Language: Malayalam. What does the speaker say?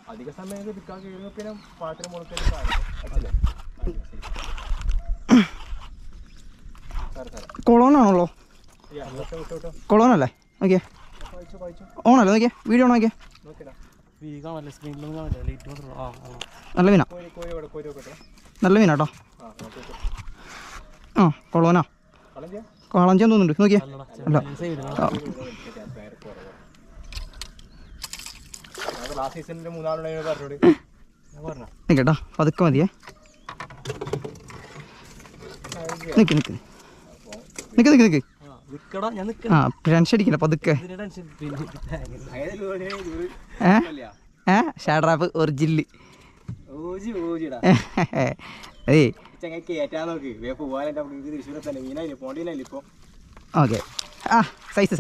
അധിക സമയം എടുക്കാൻ കഴിയുമ്പോൾ പിന്നെ പാട്ടിന് മുളക്കാൻ കൊളോനാണല്ലോ കൊളോനല്ലേ നോക്കിയേ ഓണല്ലേ നോക്കിയേ വീഡിയോ ഓൺ നോക്കിയേ നല്ല മീനാ നല്ല മീനാട്ടോ ആ കൊളോനാ കളഞ്ചാൻ തോന്നുന്നുണ്ട് നോക്കിയേ അല്ല നിൽക്കട്ടോ പതുക്കെ മതിയേ നിൽക്ക് നിൽക്ക് നിൽക്ക് നിൽക്ക് നിൽക്ക് ആ ടെൻഷൻ അടിക്കില്ല പതുക്കെ ഷാഡ്രാപ്പ് ഒറിജിനല് ഏയ് ഓക്കെ ആ സൈസ്